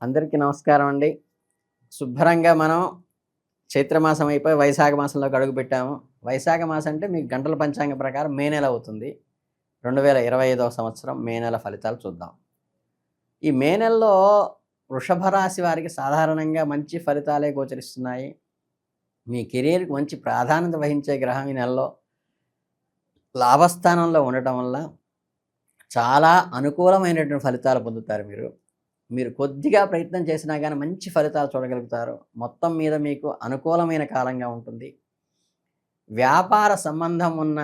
అందరికీ నమస్కారం అండి. శుభ్రంగా మనం చైత్రమాసం అయిపోయి వైశాఖ మాసంలోకి అడుగుపెట్టాము. వైశాఖ మాసం అంటే మీకు గంటల పంచాంగం ప్రకారం మే నెల అవుతుంది. 2025వ సంవత్సరం మే నెల ఫలితాలు చూద్దాం. ఈ మే నెలలో వృషభ రాశి వారికి సాధారణంగా మంచి ఫలితాలే గోచరిస్తున్నాయి. మీ కెరీర్‌కి మంచి ప్రాధాన్యత వహించే గ్రహం ఈ నెలలో లాభస్థానంలో ఉండటం వల్ల చాలా అనుకూలమైనటువంటి ఫలితాలు పొందుతారు మీరు. మీరు కొద్దిగా ప్రయత్నం చేసినా గానీ మంచి ఫలితాలు చూడగలుగుతారు. మొత్తం మీద మీకు అనుకూలమైన కాలంగా ఉంటుంది. వ్యాపార సంబంధం ఉన్న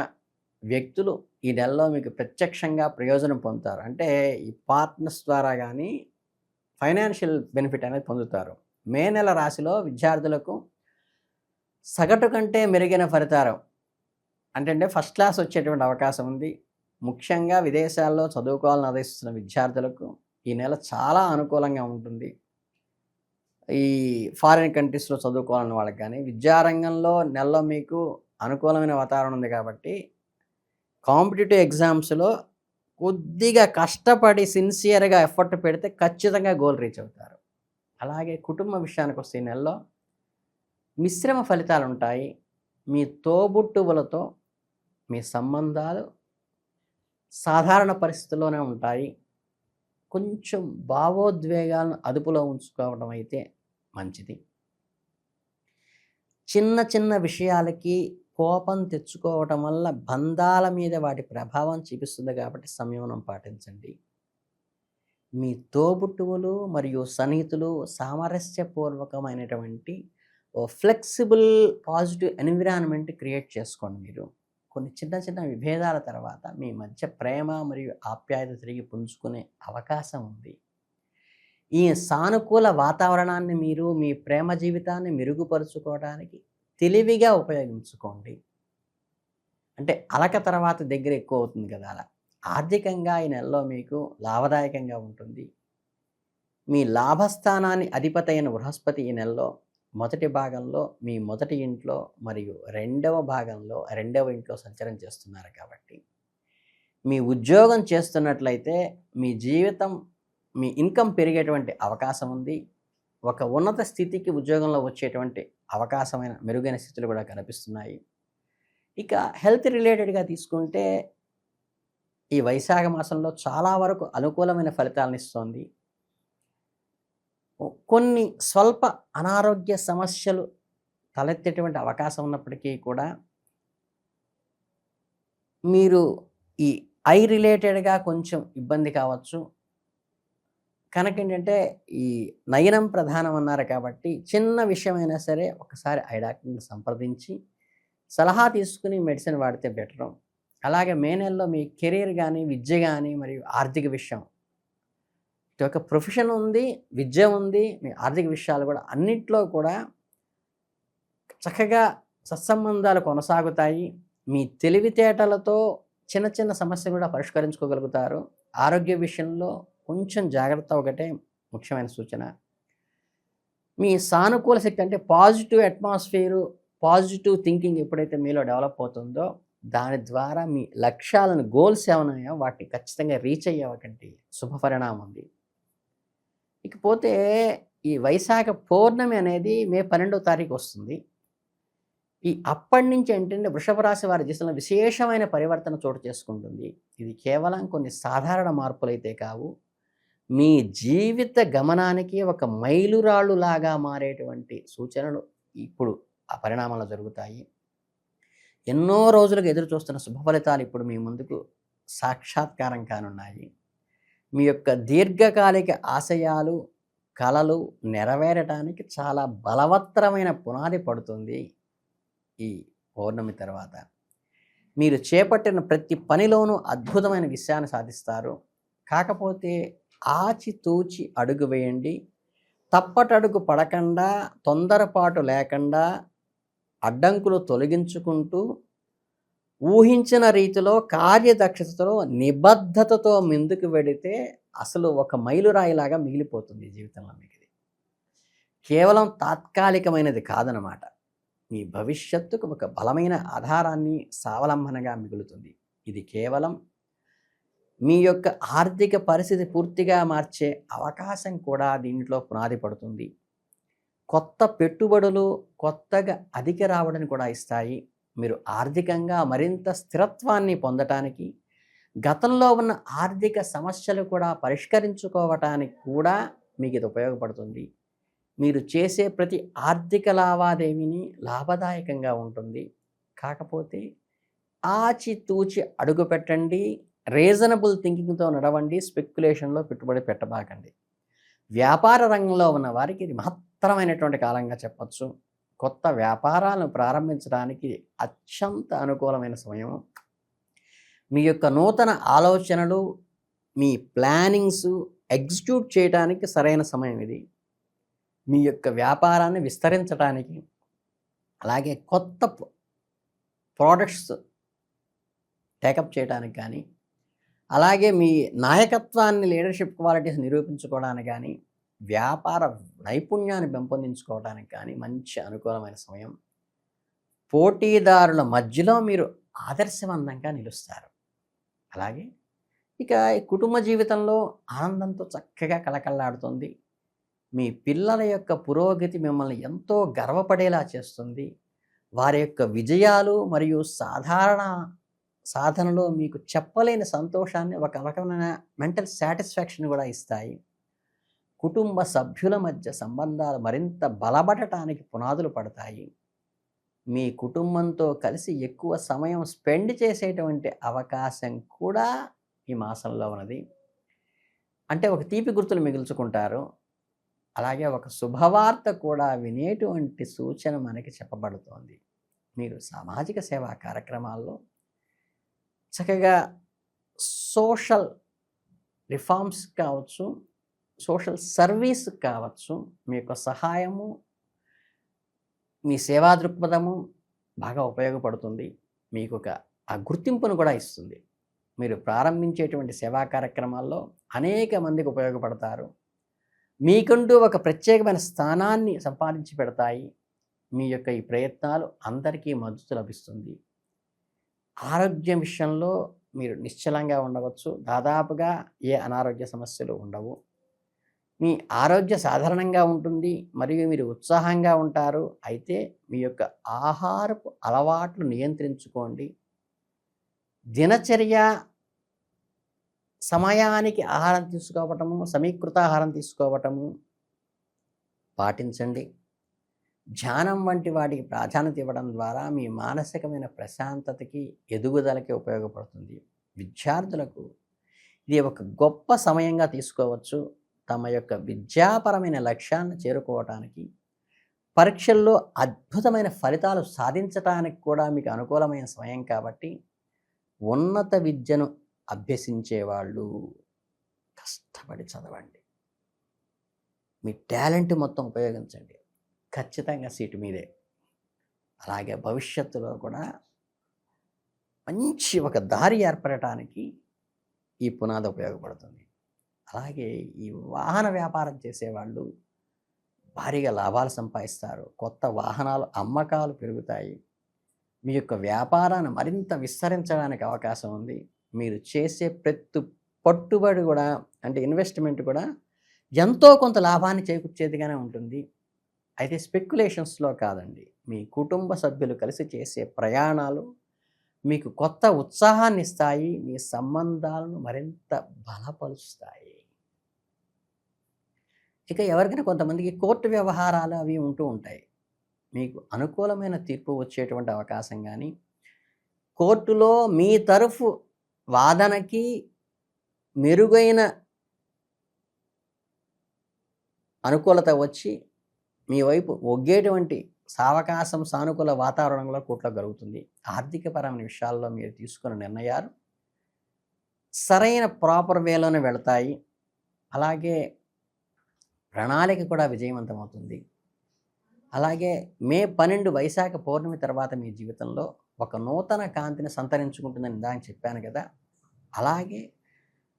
వ్యక్తులు ఈ నెలలో మీకు ప్రత్యక్షంగా ప్రయోజనం పొందుతారు. అంటే ఈ పార్ట్నర్స్ ద్వారా గానీ ఫైనాన్షియల్ బెనిఫిట్ అనేది పొందుతారు. మే నెల రాశిలో విద్యార్థులకు సగటు కంటే మెరుగైన ఫలితాలు అంటే ఫస్ట్ క్లాస్ వచ్చేటువంటి అవకాశం ఉంది. ముఖ్యంగా విదేశాల్లో చదువుకోవాలని ఆదేశిస్తున్న విద్యార్థులకు ఈ నెల చాలా అనుకూలంగా ఉంటుంది. ఈ ఫారిన్ కంట్రీస్‌లో చదువుకోవాలన్న వాళ్ళకి కానీ, విద్యారంగంలో నెలలో మీకు అనుకూలమైన వాతావరణం ఉంది కాబట్టి, కాంపిటీటివ్ ఎగ్జామ్స్‌లో కొద్దిగా కష్టపడి సిన్సియర్‌గా ఎఫర్ట్ పెడితే ఖచ్చితంగా గోల్ రీచ్ అవుతారు. అలాగే కుటుంబ విషయానికొస్తే ఈ నెలలో మిశ్రమ ఫలితాలుంటాయి. మీ తోబుట్టువులతో మీ సంబంధాలు సాధారణ పరిస్థితుల్లోనే ఉంటాయి. కొంచెం భావోద్వేగాలను అదుపులో ఉంచుకోవడం అయితే మంచిది. చిన్న చిన్న విషయాలకి కోపం తెచ్చుకోవటం వల్ల బంధాల మీద వాటి ప్రభావం చూపిస్తుంది కాబట్టి సంయమనం పాటించండి. మీ తోబుట్టువులు మరియు సన్నిహితులు సామరస్యపూర్వకమైనటువంటి ఫ్లెక్సిబుల్ పాజిటివ్ ఎన్విరాన్మెంట్ క్రియేట్ చేసుకోండి మీరు. కొన్ని చిన్న చిన్న విభేదాల తర్వాత మీ మధ్య ప్రేమ మరియు ఆప్యాయత తిరిగి పుంజుకునే అవకాశం ఉంది. ఈ సానుకూల వాతావరణాన్ని మీరు మీ ప్రేమ జీవితాన్ని మెరుగుపరుచుకోవడానికి తెలివిగా ఉపయోగించుకోండి. అంటే అలక తర్వాత దగ్గర ఎక్కువ అవుతుంది కదా అలా. ఆర్థికంగా ఈ నెలలో మీకు లాభదాయకంగా ఉంటుంది. మీ లాభస్థానాన్ని అధిపతి అయిన బృహస్పతి ఈ నెలలో మొదటి భాగంలో మీ మొదటి ఇంట్లో మరియు రెండవ భాగంలో రెండవ ఇంట్లో సంచారం చేస్తున్నారు కాబట్టి, మీ ఉద్యోగం చేస్తున్నట్లయితే మీ జీవితం మీ ఇన్కమ్ పెరిగేటువంటి అవకాశం ఉంది. ఒక ఉన్నత స్థితికి ఉద్యోగంలో వచ్చేటువంటి అవకాశమైన మెరుగైన స్థితులు కూడా కనిపిస్తున్నాయి. ఇక హెల్త్ రిలేటెడ్గా తీసుకుంటే ఈ వైశాఖ మాసంలో చాలా వరకు అనుకూలమైన ఫలితాలను ఇస్తోంది. కొన్ని స్వల్ప అనారోగ్య సమస్యలు తలెత్తేటువంటి అవకాశం ఉన్నప్పటికీ కూడా మీరు ఈ ఐ రిలేటెడ్గా కొంచెం ఇబ్బంది కావచ్చు. కనుక ఏంటంటే ఈ నయనం ప్రధానం అన్నారు కాబట్టి చిన్న విషయమైనా సరే ఒకసారి ఐ డాక్టర్ని సంప్రదించి సలహా తీసుకుని మెడిసిన్ వాడితే బెటరు. అలాగే మే నెలలో మీ కెరీర్ కానీ విద్య కానీ మరియు ఆర్థిక విషయం ఒక ప్రొఫెషన్ ఉంది, విద్య ఉంది, మీ ఆర్థిక విషయాలు కూడా అన్నిట్లో కూడా చక్కగా సత్సంబంధాలు కొనసాగుతాయి. మీ తెలివితేటలతో చిన్న చిన్న సమస్యలు కూడా పరిష్కరించుకోగలుగుతారు. ఆరోగ్య విషయంలో కొంచెం జాగ్రత్త ఒకటే ముఖ్యమైన సూచన. మీ సానుకూల శక్తి అంటే పాజిటివ్ అట్మాస్ఫియరు, పాజిటివ్ థింకింగ్ ఎప్పుడైతే మీలో డెవలప్ అవుతుందో దాని ద్వారా మీ లక్ష్యాలను గోల్స్ ఏమన్నాయో వాటిని ఖచ్చితంగా రీచ్ అయ్యేటువంటి శుభ పరిణామం ఉంది. ఇకపోతే ఈ వైశాఖ పౌర్ణమి అనేది మే 12వ తారీఖు వస్తుంది. అప్పటి నుంచి ఏంటంటే వృషభ రాశి వారి జీవితంలో విశేషమైన పరివర్తన చోటు చేసుకుంటుంది. ఇది కేవలం కొన్ని సాధారణ మార్పులైతే కావు, మీ జీవిత గమనానికి ఒక మైలురాళ్ళులాగా మారేటువంటి సూచనలు ఇప్పుడు ఆ పరిణామాలు జరుగుతాయి. ఎన్నో రోజులుగా ఎదురు చూస్తున్న శుభ ఫలితాలు ఇప్పుడు మీ ముందుకు సాక్షాత్కారం కానున్నాయి. మీ యొక్క దీర్ఘకాలిక ఆశయాలు, కలలు నెరవేరటానికి చాలా బలవత్తరమైన పునాది పడుతుంది ఈ పౌర్ణమి తర్వాత. మీరు చేపట్టిన ప్రతి పనిలోనూ అద్భుతమైన విషయాన్ని సాధిస్తారు. కాకపోతే ఆచితూచి అడుగు వేయండి. తప్పటడుగు పడకుండా, తొందరపాటు లేకుండా, అడ్డంకులు తొలగించుకుంటూ ఊహించిన రీతిలో కార్యదక్షతతో నిబద్ధతతో ముందుకు వెడితే అసలు ఒక మైలురాయిలాగా మిగిలిపోతుంది జీవితంలో. మీకు ఇది కేవలం తాత్కాలికమైనది కాదనమాట. మీ భవిష్యత్తుకు ఒక బలమైన ఆధారాన్ని స్వావలంబనగా మిగులుతుంది. ఇది కేవలం మీ యొక్క ఆర్థిక పరిస్థితి పూర్తిగా మార్చే అవకాశం కూడా దీంట్లో పునాది పడుతుంది. కొత్త పెట్టుబడులు కొత్తగా అధిక రాబడిని కూడా ఇస్తాయి. మీరు ఆర్థికంగా మరింత స్థిరత్వాన్ని పొందటానికి, గతంలో ఉన్న ఆర్థిక సమస్యలు కూడా పరిష్కరించుకోవటానికి కూడా మీకు ఇది ఉపయోగపడుతుంది. మీరు చేసే ప్రతి ఆర్థిక లావాదేవీని లాభదాయకంగా ఉంటుంది. కాకపోతే ఆచితూచి అడుగు పెట్టండి. రీజనబుల్ థింకింగ్తో నడవండి. స్పెక్యులేషన్లో పెట్టుబడి పెట్టబాకండి. వ్యాపార రంగంలో ఉన్న వారికి ఇది మహత్తరమైనటువంటి కాలంగా చెప్పచ్చు. కొత్త వ్యాపారాలను ప్రారంభించడానికి అత్యంత అనుకూలమైన సమయం. మీ యొక్క నూతన ఆలోచనలు, మీ ప్లానింగ్స్ ఎగ్జిక్యూట్ చేయడానికి సరైన సమయం ఇది. మీ యొక్క వ్యాపారాన్ని విస్తరించడానికి, అలాగే కొత్త ప్రోడక్ట్స్ టేకప్ చేయడానికి కానీ, అలాగే మీ నాయకత్వాన్ని, లీడర్షిప్ క్వాలిటీస్ నిరూపించుకోవడానికి కానీ, వ్యాపార నైపుణ్యాన్ని పెంపొందించుకోవడానికి కానీ మంచి అనుకూలమైన సమయం. పోటీదారుల మధ్యలో మీరు ఆదర్శవంతంగా నిలుస్తారు. అలాగే ఇక కుటుంబ జీవితంలో ఆనందంతో చక్కగా కళకళలాడుతుంది. మీ పిల్లల యొక్క పురోగతి మిమ్మల్ని ఎంతో గర్వపడేలా చేస్తుంది. వారి యొక్క విజయాలు మరియు సాధనలో మీకు చెప్పలేని సంతోషాన్ని, ఒక రకమైన మెంటల్ సాటిస్ఫాక్షన్ కూడా ఇస్తాయి. కుటుంబ సభ్యుల మధ్య సంబంధాలు మరింత బలపడటానికి పునాదులు పడతాయి. మీ కుటుంబంతో కలిసి ఎక్కువ సమయం స్పెండ్ చేసేటువంటి అవకాశం కూడా ఈ మాసంలో ఉన్నది. అంటే ఒక తీపి గుర్తులు మిగుల్చుకుంటారు. అలాగే ఒక శుభవార్త కూడా వినేటువంటి సూచన మనకి చెప్పబడుతోంది. మీరు సామాజిక సేవా కార్యక్రమాల్లో చక్కగా సోషల్ రిఫార్మ్స్ కావచ్చు, సోషల్ సర్వీస్ కావచ్చు, మీ యొక్క సహాయము, మీ సేవా దృక్పథము బాగా ఉపయోగపడుతుంది. మీకు ఒక ఆ గుర్తింపును కూడా ఇస్తుంది. మీరు ప్రారంభించేటువంటి సేవా కార్యక్రమాల్లో అనేక మందికి ఉపయోగపడతారు. మీకంటూ ఒక ప్రత్యేకమైన స్థానాన్ని సంపాదించి పెడతాయి. మీ యొక్క ఈ ప్రయత్నాలు అందరికీ మద్దతు లభిస్తుంది. ఆరోగ్యం విషయంలో మీరు నిశ్చలంగా ఉండవచ్చు. దాదాపుగా ఏ అనారోగ్య సమస్యలు ఉండవు. మీ ఆరోగ్య సాధారణంగా ఉంటుంది మరియు మీరు ఉత్సాహంగా ఉంటారు. అయితే మీ యొక్క ఆహారపు అలవాట్లు నియంత్రించుకోండి. దినచర్య సమయానికి ఆహారం తీసుకోవటము, సమీకృత ఆహారం తీసుకోవటము పాటించండి. ధ్యానం వంటి వాటికి ప్రాధాన్యత ఇవ్వడం ద్వారా మీ మానసికమైన ప్రశాంతతకి, ఎదుగుదలకి ఉపయోగపడుతుంది. విద్యార్థులకు ఇది ఒక గొప్ప సమయంగా తీసుకోవచ్చు. తమ యొక్క విద్యాపరమైన లక్ష్యాన్ని చేరుకోవటానికి, పరీక్షల్లో అద్భుతమైన ఫలితాలు సాధించటానికి కూడా మీకు అనుకూలమైన సమయం కాబట్టి ఉన్నత విద్యను అభ్యసించేవాళ్ళు కష్టపడి చదవండి. మీ టాలెంట్ మొత్తం ఉపయోగించండి. ఖచ్చితంగా సీటు మీదే. అలాగే భవిష్యత్తులో కూడా మంచి ఒక దారి ఏర్పడటానికి ఈ పునాది ఉపయోగపడుతుంది. అలాగే ఈ వాహన వ్యాపారం చేసేవాళ్ళు భారీగా లాభాలు సంపాదిస్తారు. కొత్త వాహనాలు అమ్మకాలు పెరుగుతాయి. మీ యొక్క వ్యాపారాన్ని మరింత విస్తరించడానికి అవకాశం ఉంది. మీరు చేసే ప్రతి పట్టుబడి కూడా, అంటే ఇన్వెస్ట్మెంట్ కూడా ఎంతో కొంత లాభాన్ని చేకూర్చేదిగానే ఉంటుంది. అయితే స్పెక్యులేషన్స్లో కాదండి. మీ కుటుంబ సభ్యులు కలిసి చేసే ప్రయాణాలు మీకు కొత్త ఉత్సాహాన్ని ఇస్తాయి. మీ సంబంధాలను మరింత బలపరుస్తాయి. ఇక ఎవరికైనా కొంతమందికి కోర్టు వ్యవహారాలు అవి ఉంటూ ఉంటాయి. మీకు అనుకూలమైన తీర్పు వచ్చేటువంటి అవకాశం కానీ, కోర్టులో మీ తరఫు వాదనకి మెరుగైన అనుకూలత వచ్చి మీ వైపు ఒగ్గేటువంటి సావకాశం, సానుకూల వాతావరణంలో కోర్టులో జరుగుతుంది. ఆర్థికపరమైన విషయాల్లో మీరు తీసుకున్న నిర్ణయాలు సరైన ప్రాపర్ వేలోనే వెళతాయి. అలాగే ప్రణాళిక కూడా విజయవంతమవుతుంది. అలాగే మే 12 వైశాఖ పౌర్ణమి తర్వాత మీ జీవితంలో ఒక నూతన కాంతిని సంతరించుకుంటుందని ఇందాక చెప్పాను కదా. అలాగే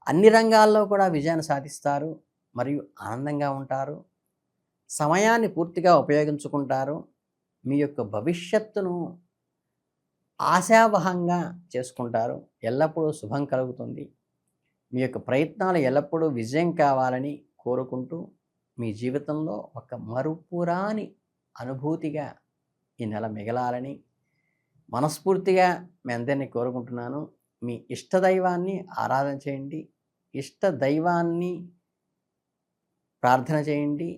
అన్ని రంగాల్లో కూడా విజయాన్ని సాధిస్తారు మరియు ఆనందంగా ఉంటారు. సమయాన్ని పూర్తిగా ఉపయోగించుకుంటారు. మీ యొక్క భవిష్యత్తును ఆశావహంగా చేసుకుంటారు. ఎల్లప్పుడూ శుభం కలుగుతుంది. మీ యొక్క ప్రయత్నాలు ఎల్లప్పుడూ విజయం కావాలని కోరుకుంటూ మీ జీవితంలో ఒక మరుపురాని అనుభూతిగా ఈ నెల మిగలాలని మనస్ఫూర్తిగా మీ అందరినీ కోరుకుంటున్నాను. మీ ఇష్టదైవాన్ని ఆరాధన చేయండి, ఇష్ట దైవాన్ని ప్రార్థన చేయండి,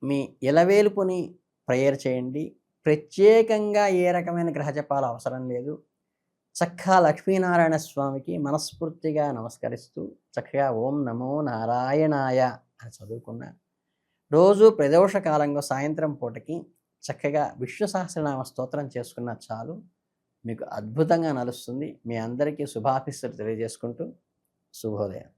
మీ ఇలవేలుపుని ప్రేయర్ చేయండి. ప్రత్యేకంగా ఏ రకమైన గ్రహజపాలు అవసరం లేదు. చక్కగా లక్ష్మీనారాయణ స్వామికి మనస్ఫూర్తిగా నమస్కరిస్తూ చక్కగా ఓం నమో నారాయణాయ అని చదువుకున్న రోజు ప్రదోష కాలంలో సాయంత్రం పూటకి చక్కగా విష్ణు సహస్రనామ స్తోత్రం చేసుకున్న చాలు, మీకు అద్భుతంగా నలుస్తుంది. మీ అందరికీ శుభాశీస్సులు తెలియజేసుకుంటూ శుభోదయం.